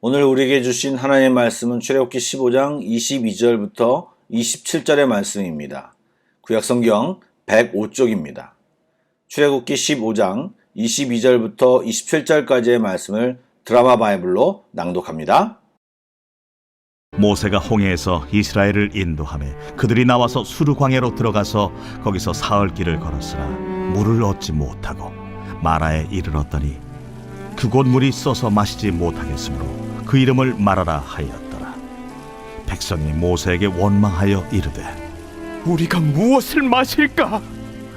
오늘 우리에게 주신 하나님의 말씀은 출애굽기 15장 22절부터 27절의 말씀입니다. 구약성경 105쪽입니다. 출애굽기 15장 22절부터 27절까지의 말씀을 드라마 바이블로 낭독합니다. 모세가 홍해에서 이스라엘을 인도하매 그들이 나와서 수르 광야로 들어가서 거기서 사흘 길을 걸었으나 물을 얻지 못하고 마라에 이르렀더니 그곳 물이 써서 마시지 못하겠으므로 그 이름을 마라라 하였더라. 백성이 모세에게 원망하여 이르되 우리가 무엇을 마실까?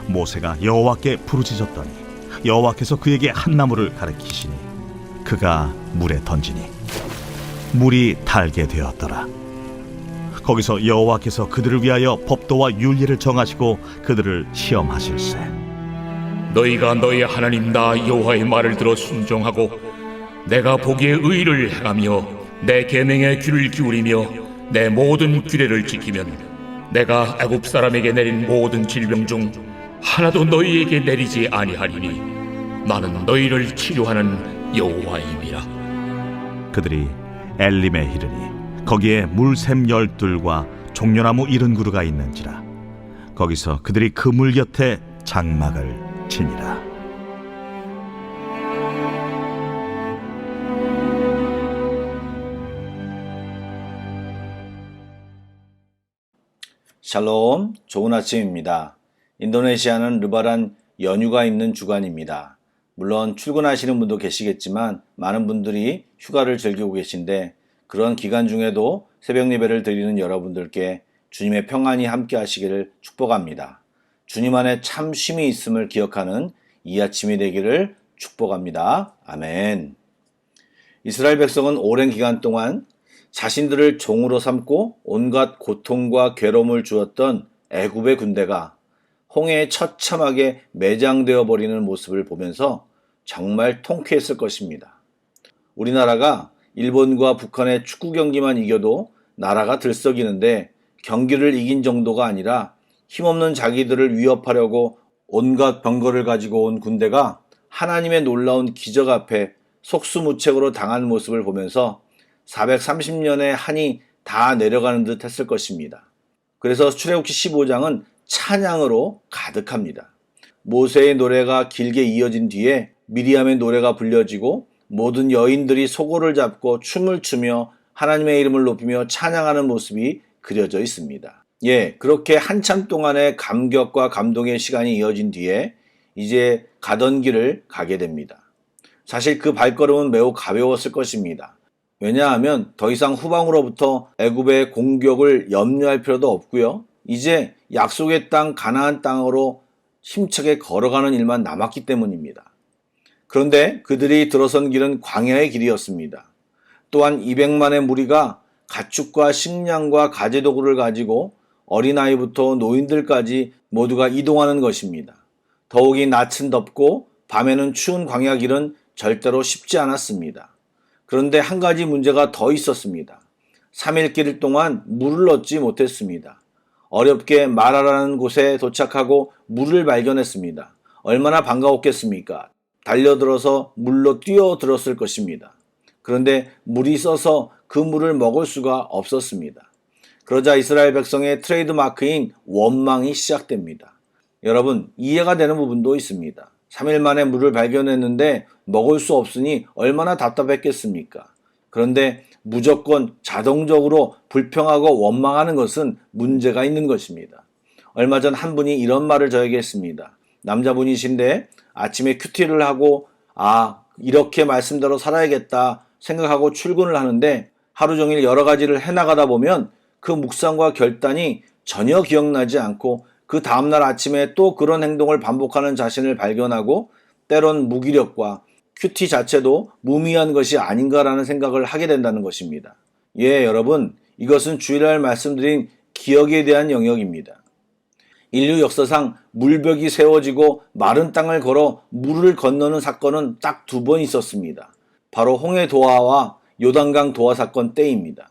모세가 여호와께 부르짖었더니 여호와께서 그에게 한 나무를 가리키시니 그가 물에 던지니 물이 달게 되었더라. 거기서 여호와께서 그들을 위하여 법도와 율례를 정하시고 그들을 시험하실세 너희가 너희 하나님 나 여호와의 말을 들어 순종하고 내가 보기에 의를 행하며 내 계명에 귀를 기울이며 내 모든 규례를 지키면 내가 애굽 사람에게 내린 모든 질병 중 하나도 너희에게 내리지 아니하리니 나는 너희를 치료하는 여호와임이라. 그들이 엘림에 이르니 거기에 물샘 12과 종려나무 70그루가 있는지라. 거기서 그들이 그 물 곁에 장막을 치니라. 샬롬, 좋은 아침입니다. 인도네시아는 르바란 연휴가 있는 주간입니다. 물론 출근하시는 분도 계시겠지만 많은 분들이 휴가를 즐기고 계신데 그런 기간 중에도 새벽 예배를 드리는 여러분들께 주님의 평안이 함께 하시기를 축복합니다. 주님 안에 참 쉼이 있음을 기억하는 이 아침이 되기를 축복합니다. 아멘. 이스라엘 백성은 오랜 기간 동안 자신들을 종으로 삼고 온갖 고통과 괴로움을 주었던 애굽의 군대가 홍해에 처참하게 매장되어 버리는 모습을 보면서 정말 통쾌했을 것입니다. 우리나라가 일본과 북한의 축구 경기만 이겨도 나라가 들썩이는데 경기를 이긴 정도가 아니라 힘없는 자기들을 위협하려고 온갖 병거를 가지고 온 군대가 하나님의 놀라운 기적 앞에 속수무책으로 당한 모습을 보면서 430년의 한이 다 내려가는 듯 했을 것입니다. 그래서 출애굽기 15장은 찬양으로 가득합니다. 모세의 노래가 길게 이어진 뒤에 미리암의 노래가 불려지고 모든 여인들이 소고를 잡고 춤을 추며 하나님의 이름을 높이며 찬양하는 모습이 그려져 있습니다. 그렇게 한참 동안의 감격과 감동의 시간이 이어진 뒤에 이제 가던 길을 가게 됩니다. 사실 그 발걸음은 매우 가벼웠을 것입니다. 왜냐하면 더 이상 후방으로부터 애굽의 공격을 염려할 필요도 없고요. 이제 약속의 땅 가나안 땅으로 힘차게 걸어가는 일만 남았기 때문입니다. 그런데 그들이 들어선 길은 광야의 길이었습니다. 또한 200만의 무리가 가축과 식량과 가재도구를 가지고 어린아이부터 노인들까지 모두가 이동하는 것입니다. 더욱이 낮은 덥고 밤에는 추운 광야 길은 절대로 쉽지 않았습니다. 그런데 한 가지 문제가 더 있었습니다. 3일 길 동안 물을 얻지 못했습니다. 어렵게 마라라는 곳에 도착하고 물을 발견했습니다. 얼마나 반가웠겠습니까? 달려들어서 물로 뛰어들었을 것입니다. 그런데 물이 써서 그 물을 먹을 수가 없었습니다. 그러자 이스라엘 백성의 트레이드 마크인 원망이 시작됩니다. 여러분, 이해가 되는 부분도 있습니다. 3일 만에 물을 발견했는데 먹을 수 없으니 얼마나 답답했겠습니까? 그런데 무조건 자동적으로 불평하고 원망하는 것은 문제가 있는 것입니다. 얼마 전 한 분이 이런 말을 저에게 했습니다. 남자분이신데 아침에 큐티를 하고 이렇게 말씀대로 살아야겠다 생각하고 출근을 하는데 하루 종일 여러 가지를 해나가다 보면 그 묵상과 결단이 전혀 기억나지 않고 그 다음날 아침에 또 그런 행동을 반복하는 자신을 발견하고 때론 무기력과 큐티 자체도 무미한 것이 아닌가라는 생각을 하게 된다는 것입니다. 여러분, 이것은 주일날 말씀드린 기억에 대한 영역입니다. 인류 역사상 물벽이 세워지고 마른 땅을 걸어 물을 건너는 사건은 딱 2번 있었습니다. 바로 홍해 도하와 요단강 도하 사건 때입니다.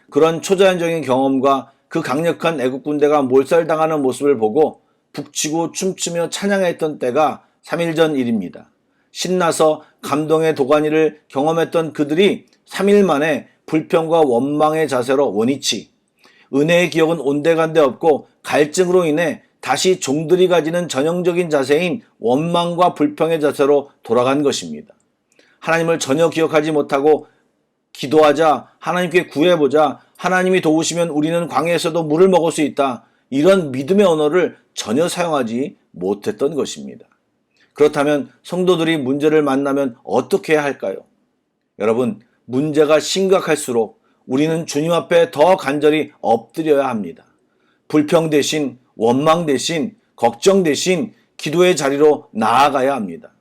그런 초자연적인 경험과 그 강력한 애국 군대가 몰살당하는 모습을 보고 북치고 춤추며 찬양했던 때가 3일 전 일입니다. 신나서 감동의 도가니를 경험했던 그들이 3일 만에 불평과 원망의 자세로 원위치, 은혜의 기억은 온데간데 없고 갈증으로 인해 다시 종들이 가지는 전형적인 자세인 원망과 불평의 자세로 돌아간 것입니다. 하나님을 전혀 기억하지 못하고 기도하자, 하나님께 구해보자, 하나님이 도우시면 우리는 광야에서도 물을 먹을 수 있다. 이런 믿음의 언어를 전혀 사용하지 못했던 것입니다. 그렇다면 성도들이 문제를 만나면 어떻게 해야 할까요? 여러분, 문제가 심각할수록 우리는 주님 앞에 더 간절히 엎드려야 합니다. 불평 대신, 원망 대신, 걱정 대신 기도의 자리로 나아가야 합니다.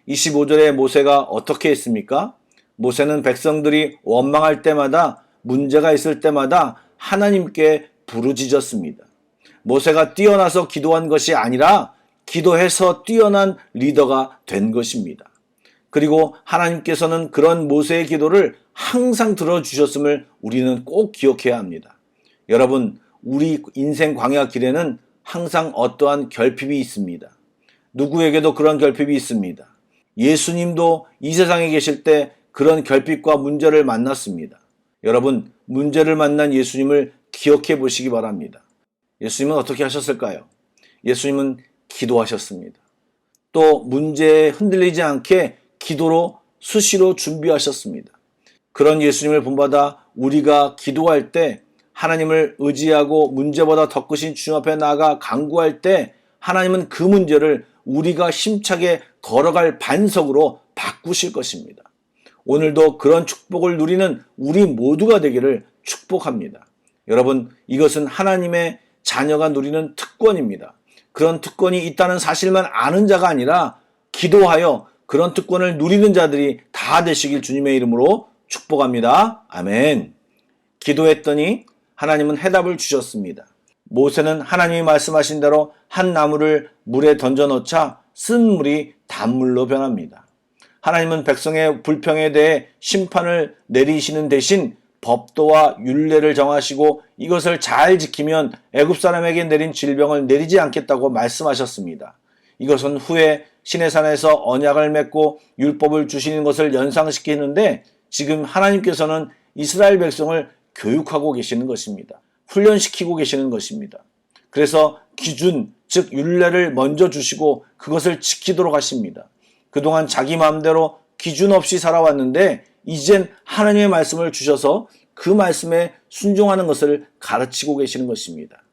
25절에 모세가 어떻게 했습니까? 모세는 백성들이 원망할 때마다 문제가 있을 때마다 하나님께 부르짖었습니다. 모세가 뛰어나서 기도한 것이 아니라 기도해서 뛰어난 리더가 된 것입니다. 그리고 하나님께서는 그런 모세의 기도를 항상 들어주셨음을 우리는 꼭 기억해야 합니다. 여러분, 우리 인생 광야 길에는 항상 어떠한 결핍이 있습니다. 누구에게도 그런 결핍이 있습니다. 예수님도 이 세상에 계실 때 그런 결핍과 문제를 만났습니다. 여러분, 문제를 만난 예수님을 기억해 보시기 바랍니다. 예수님은 어떻게 하셨을까요? 예수님은 기도하셨습니다. 또 문제에 흔들리지 않게 기도로 수시로 준비하셨습니다. 그런 예수님을 본받아 우리가 기도할 때 하나님을 의지하고 문제보다 더 크신 주님 앞에 나아가 간구할 때 하나님은 그 문제를 우리가 힘차게 걸어갈 반석으로 바꾸실 것입니다. 오늘도 그런 축복을 누리는 우리 모두가 되기를 축복합니다. 여러분, 이것은 하나님의 자녀가 누리는 특권입니다. 그런 특권이 있다는 사실만 아는 자가 아니라 기도하여 그런 특권을 누리는 자들이 다 되시길 주님의 이름으로 축복합니다. 아멘. 기도했더니 하나님은 해답을 주셨습니다. 모세는 하나님이 말씀하신 대로 한 나무를 물에 던져 넣자 쓴 물이 단물로 변합니다. 하나님은 백성의 불평에 대해 심판을 내리시는 대신 법도와 율례를 정하시고 이것을 잘 지키면 애굽 사람에게 내린 질병을 내리지 않겠다고 말씀하셨습니다. 이것은 후에 시내산에서 언약을 맺고 율법을 주시는 것을 연상시키는데 지금 하나님께서는 이스라엘 백성을 교육하고 계시는 것입니다. 훈련시키고 계시는 것입니다. 그래서 기준, 즉 율례를 먼저 주시고 그것을 지키도록 하십니다. 그동안 자기 마음대로 기준 없이 살아왔는데 이젠 하나님의 말씀을 주셔서 그 말씀에 순종하는 것을 가르치고 계시는 것입니다.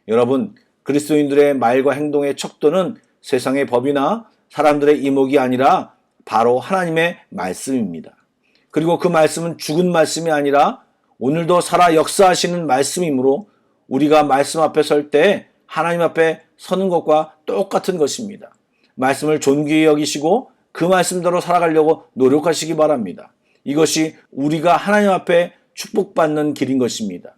여러분, 그리스도인들의 말과 행동의 척도는 세상의 법이나 사람들의 이목이 아니라 바로 하나님의 말씀입니다. 그리고 그 말씀은 죽은 말씀이 아니라 오늘도 살아 역사하시는 말씀이므로 우리가 말씀 앞에 설 때 하나님 앞에 서는 것과 똑같은 것입니다. 말씀을 존귀히 여기시고 그 말씀대로 살아가려고 노력하시기 바랍니다. 이것이 우리가 하나님 앞에 축복받는 길인 것입니다.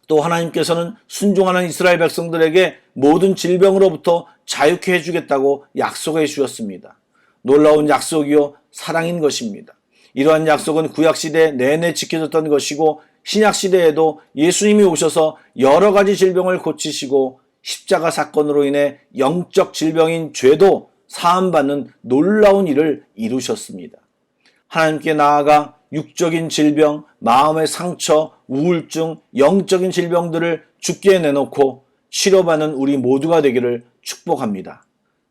또 하나님께서는 순종하는 이스라엘 백성들에게 모든 질병으로부터 자유케 해주겠다고 약속해 주셨습니다. 놀라운 약속이요 사랑인 것입니다. 이러한 약속은 구약시대 내내 지켜졌던 것이고 신약시대에도 예수님이 오셔서 여러 가지 질병을 고치시고 십자가 사건으로 인해 영적 질병인 죄도 사함받는 놀라운 일을 이루셨습니다. 하나님께 나아가 육적인 질병, 마음의 상처, 우울증, 영적인 질병들을 주께 내놓고 치료받는 우리 모두가 되기를 축복합니다.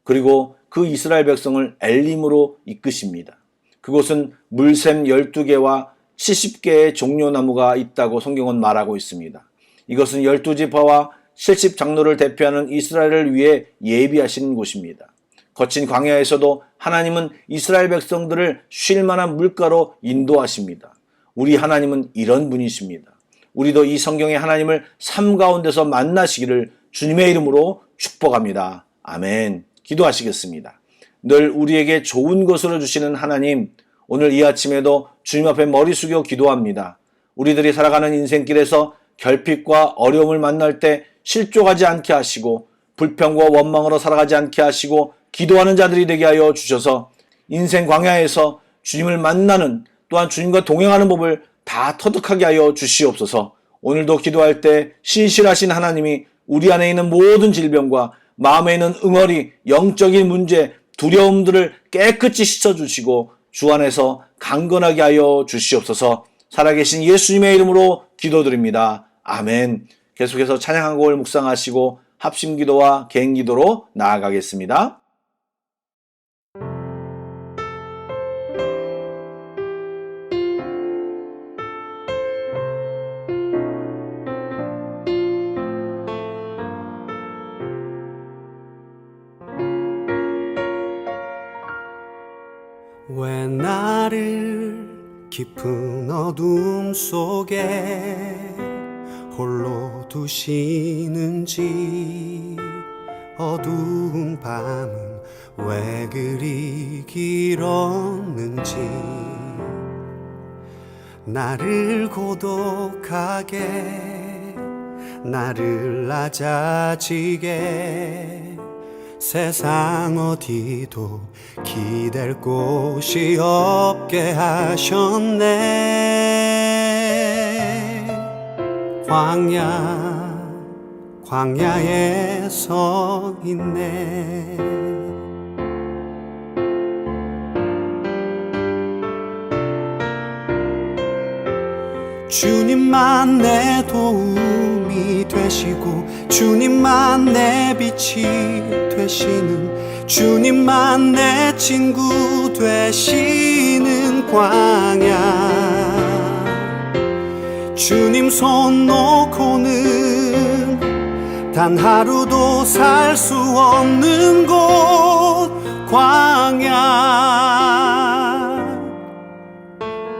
그리고 그 이스라엘 백성을 엘림으로 이끄십니다. 그곳은 물샘 12개와 70개의 종려나무가 있다고 성경은 말하고 있습니다. 이것은 12지파와 70장로를 대표하는 이스라엘을 위해 예비하신 곳입니다. 거친 광야에서도 하나님은 이스라엘 백성들을 쉴 만한 물가로 인도하십니다. 우리 하나님은 이런 분이십니다. 우리도 이 성경의 하나님을 삶 가운데서 만나시기를 주님의 이름으로 축복합니다. 아멘. 기도하시겠습니다. 늘 우리에게 좋은 것으로 주시는 하나님, 오늘 이 아침에도 주님 앞에 머리 숙여 기도합니다. 우리들이 살아가는 인생길에서 결핍과 어려움을 만날 때 실족하지 않게 하시고 불평과 원망으로 살아가지 않게 하시고 기도하는 자들이 되게 하여 주셔서 인생 광야에서 주님을 만나는 또한 주님과 동행하는 법을 다 터득하게 하여 주시옵소서. 오늘도 기도할 때 신실하신 하나님이 우리 안에 있는 모든 질병과 마음에 있는 응어리, 영적인 문제, 두려움들을 깨끗이 씻어주시고 주 안에서 강건하게 하여 주시옵소서. 살아계신 예수님의 이름으로 기도드립니다. 아멘. 계속해서 찬양한 곡을 묵상하시고 합심기도와 개인기도로 나아가겠습니다. 왜 나를 깊은 어둠 속에 홀로 두시는지, 어두운 밤은 왜 그리 길었는지, 나를 고독하게, 나를 낮아지게, 세상 어디도 기댈 곳이 없게 하셨네. 광야에 서 있네. 주님만 내 도움이 되시고 주님만 내 빛이 되시는, 주님만 내 친구 되시는 광야. 주님 손 놓고는 단 하루도 살 수 없는 곳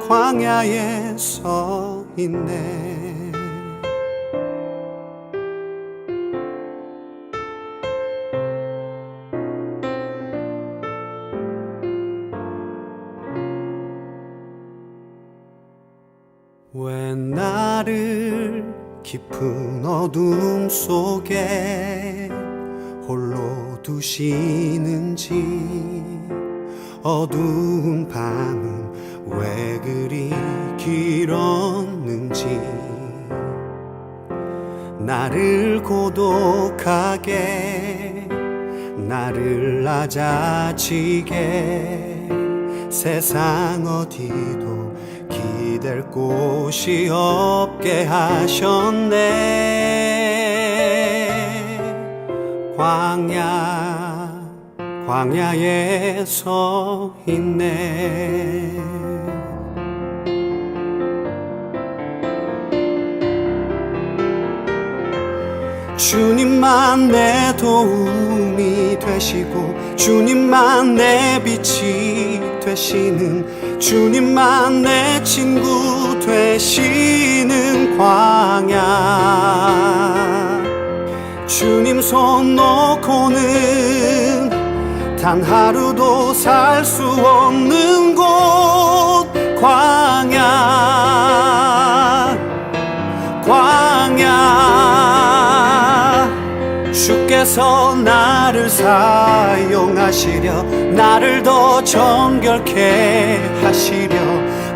광야에 서 있네. 왜 나를 깊은 어둠 속에 홀로 두시는지, 어두운 밤은 왜 그리 길었는지, 나를 고독하게, 나를 낮아지게, 세상 어디도 기댈 곳이 없게 하셨네. 광야에 서 있네. 주님만 내 도움이 되시고, 주님만 내 빛이 되시는, 주님만 내 친구 되시는 광야. 주님 손 놓고는 단 하루도 살 수 없는 곳 광야. 주께서 나를 사용하시려, 나를 더 정결케 하시려,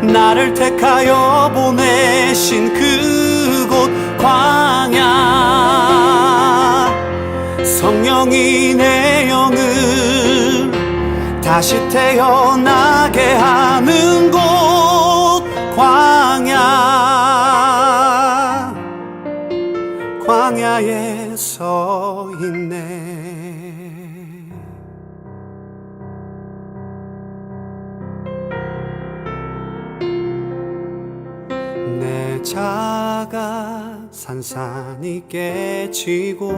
나를 택하여 보내신 그곳 광야. 성령이 내 영을 다시 태어나게 하는 곳 광야에 서 있네. 내 자가 산산이 깨지고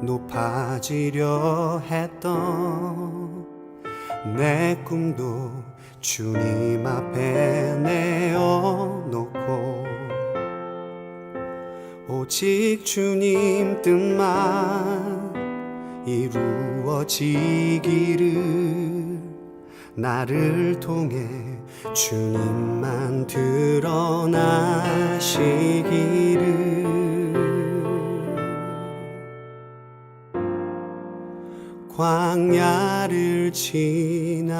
높아지려 했던 내 꿈도 주님 앞에 내어놓고, 오직 주님 뜻만 이루어지기를, 나를 통해 주님만 드러나시기를. 광야를 지나며